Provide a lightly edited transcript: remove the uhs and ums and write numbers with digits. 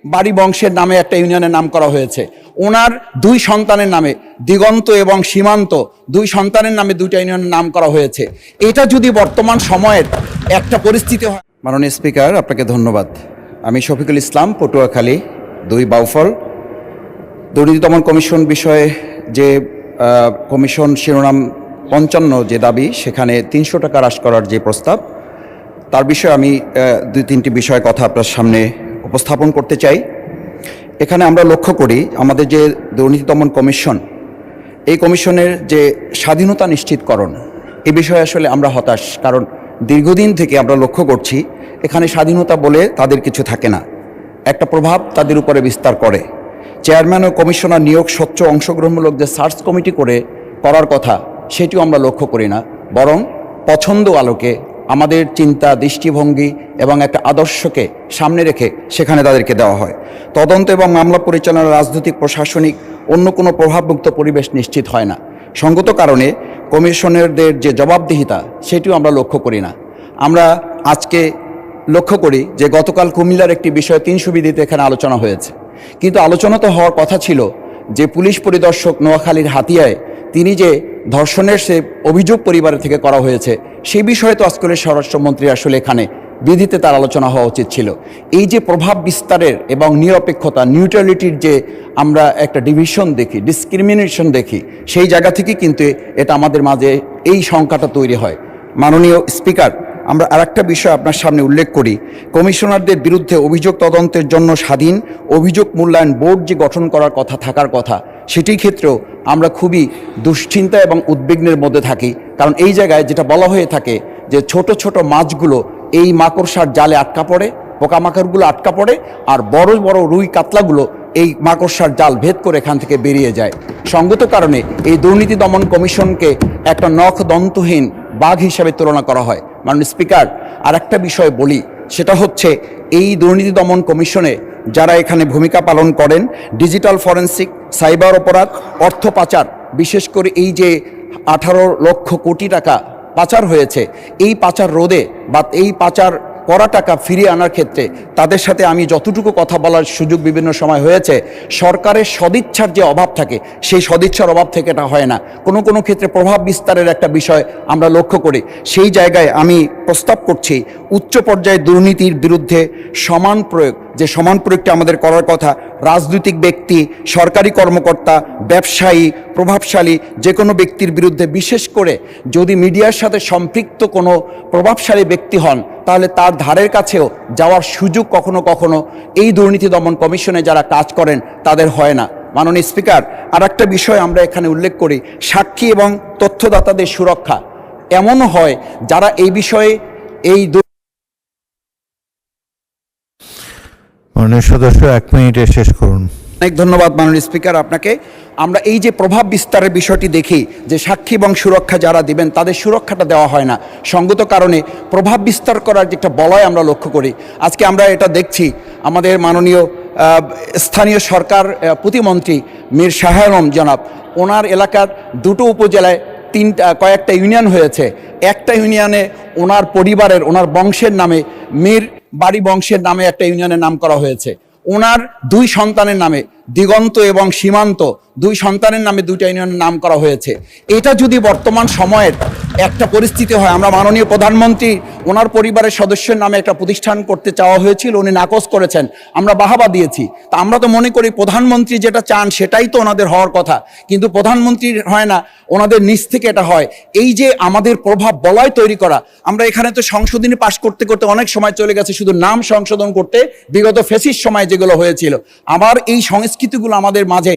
বাড়ি বংশের নামে একটা ইউনিয়নের নাম করা হয়েছে। ওনার দুই সন্তানের নামে, দিগন্ত এবং সীমান্ত, দুই সন্তানের নামে দুইটা ইউনিয়নের নাম করা হয়েছে। এটা যদি বর্তমান সময়ের একটা পরিস্থিতি হয়। মাননীয় স্পিকার, আপনাকে ধন্যবাদ। আমি শফিকুল ইসলাম, পটুয়াখালী 2 বাউফল। দুর্নীতি দমন কমিশন বিষয়ে যে কমিশন শিরোনাম 55 যে দাবি, সেখানে 300 টাকা হ্রাস করার যে প্রস্তাব, তার বিষয়ে আমি 2-3টি বিষয় কথা আপনার সামনে উপস্থাপন করতে চাই। এখানে আমরা লক্ষ্য করি আমাদের যে দুর্নীতি দমন কমিশন, এই কমিশনের যে স্বাধীনতা নিশ্চিতকরণ, এ বিষয়ে আসলে আমরা হতাশ। কারণ দীর্ঘদিন থেকে আমরা লক্ষ্য করছি এখানে স্বাধীনতা বলে তাদের কিছু থাকে না, একটা প্রভাব তাদের উপরে বিস্তার করে। চেয়ারম্যান ও কমিশনার নিয়োগ স্বচ্ছ অংশগ্রহণমূলক যে সার্চ কমিটি করার কথা, সেটিও আমরা লক্ষ্য করি না, বরং পছন্দ আলোকে আমাদের চিন্তা, দৃষ্টিভঙ্গি এবং একটা আদর্শকে সামনে রেখে সেখানে তাদেরকে দেওয়া হয়। তদন্ত এবং মামলা পরিচালনা, রাজনৈতিক, প্রশাসনিক অন্য কোনো প্রভাবমুক্ত পরিবেশ নিশ্চিত হয় না। সঙ্গত কারণে কমিশনারদের যে জবাবদিহিতা, সেটিও আমরা লক্ষ্য করি না। আমরা আজকে লক্ষ্য করি যে গতকাল কুমিল্লার একটি বিষয়ে 300 বিধিতে এখানে আলোচনা হয়েছে, কিন্তু আলোচনা তো হওয়ার কথা ছিল যে পুলিশ পরিদর্শক নোয়াখালীর হাতিয়ায় তিনি যে ধর্ষণের সে অভিযোগ পরিবারের থেকে করা হয়েছে, সেই বিষয়ে তো আজকের স্বরাষ্ট্রমন্ত্রী আসলে এখানে বিধিতে তার আলোচনা হওয়া উচিত ছিল। এই যে প্রভাব বিস্তারের এবং নিরপেক্ষতা, নিউট্রালিটির যে আমরা একটা ডিভিশন দেখি, ডিসক্রিমিনেশন দেখি, সেই জায়গা থেকে কিন্তু এটা আমাদের মাঝে এই সংখ্যাটা তৈরি হয়। মাননীয় স্পিকার, আমরা আরেকটা বিষয় আপনার সামনে উল্লেখ করি। কমিশনারদের বিরুদ্ধে অভিযোগ তদন্তের জন্য স্বাধীন অভিযোগ মূল্যায়ন বোর্ড যে গঠন করার কথা, থাকার কথা, সেটির ক্ষেত্রেও আমরা খুবই দুশ্চিন্তা এবং উদ্বিগ্নের মধ্যে থাকি। কারণ এই জায়গায় যেটা বলা হয়ে থাকে যে ছোট ছোট মাছগুলো এই মাকড়সার জালে আটকা পড়ে, পোকামাকড়গুলো আটকা পড়ে, আর বড় বড় রুই কাতলাগুলো এই মাকড়সার জাল ভেদ করে এখান থেকে বেরিয়ে যায়। সঙ্গত কারণে এই দুর্নীতি দমন কমিশনকে একটা নখ দন্তহীন বাঘ হিসাবে তুলনা করা হয়। মাননীয় স্পিকার, আর একটা বিষয় বলি, সেটা হচ্ছে এই দুর্নীতি দমন কমিশনে যারা এখানে ভূমিকা পালন করেন, ডিজিটাল ফরেনসিক, সাইবার অপরাধ, অর্থ পাচার, বিশেষ করে এই যে 18 লক্ষ কোটি টাকা পাচার হয়েছে, এই পাচার রোধে বা এই পাচার করা টাকা ফিরিয়ে আনার ক্ষেত্রে তাদের সাথে আমি যতটুকু কথা বলার সুযোগ বিভিন্ন সময় হয়েছে, সরকারের সদিচ্ছার যে অভাব থাকে, সেই সদিচ্ছার অভাব থেকে এটা হয় না। কোনো কোনো ক্ষেত্রে প্রভাব বিস্তারের একটা বিষয় আমরা লক্ষ্য করি। সেই জায়গায় আমি প্রস্তাব করছি উচ্চ পর্যায়ে দুর্নীতির বিরুদ্ধে সমান প্রয়োগ, যে সমান প্রয়োগটা আমাদের করার কথা, রাজনৈতিক ব্যক্তি, সরকারি কর্মকর্তা, ব্যবসায়ী, প্রভাবশালী যে কোনো ব্যক্তির বিরুদ্ধে, বিশেষ করে যদি মিডিয়ার সাথে সম্পৃক্ত কোনো প্রভাবশালী ব্যক্তি হন, তাহলে তার ধারের কাছেও যাওয়ার সুযোগ কখনো কখনো এই দুর্নীতি দমন কমিশনে যারা কাজ করেন তাদের হয় না। মাননীয় স্পিকার, আর একটা বিষয় আমরা এখানে উল্লেখ করি, সাক্ষী এবং তথ্যদাতাদের সুরক্ষা। এমনও হয় যারা এই বিষয়ে এই মাননীয় সদস্য 1 মিনিটে শেষ করুন। অনেক ধন্যবাদ মাননীয় স্পিকার আপনাকে। আমরা এই যে প্রভাব বিস্তারের বিষয়টি দেখি যে সাক্ষী এবং সুরক্ষা যারা দিবেন তাদের সুরক্ষাটা দেওয়া হয় না। সঙ্গত কারণে প্রভাব বিস্তার করার যে একটা বলয় আমরা লক্ষ্য করি। আজকে আমরা এটা দেখছি, আমাদের মাননীয় স্থানীয় সরকার প্রতিমন্ত্রী মীর শাহ আলম জনাব, ওনার এলাকার 2টো উপজেলায় কয়েকটা ইউনিয়ন হয়েছে। একটা ইউনিয়নে ওনার পরিবারের, ওনার বংশের নামে, মীর বাড়ি বংশের নামে একটা ইউনিয়নের নাম করা হয়েছে। ওনার 2 সন্তানের নামে, দিগন্ত এবং সীমান্ত, 2 সন্তানের নামে 2টা ইউনিয়নের নাম করা হয়েছে। এটা যদি বর্তমান সময়ের একটা পরিস্থিতি হয়, আমরা মাননীয় প্রধানমন্ত্রী ওনার পরিবারের সদস্যের নামে একটা প্রতিষ্ঠান করতে চাওয়া হয়েছিল, উনি নাকচ করেছেন, আমরা বাহাবা দিয়েছি। তা আমরা তো মনে করি প্রধানমন্ত্রী যেটা চান সেটাই তো ওনাদের হওয়ার কথা, কিন্তু প্রধানমন্ত্রীর হয় না, ওনাদের নিচ থেকে এটা হয়। এই যে আমাদের প্রভাব বলয় তৈরি করা, আমরা এখানে তো সংশোধনী পাশ করতে করতে অনেক সময় চলে গেছে শুধু নাম সংশোধন করতে, বিগত ফেসিস সময় যেগুলো হয়েছিল। আবার এই সংস্কৃতিগুলো আমাদের মাঝে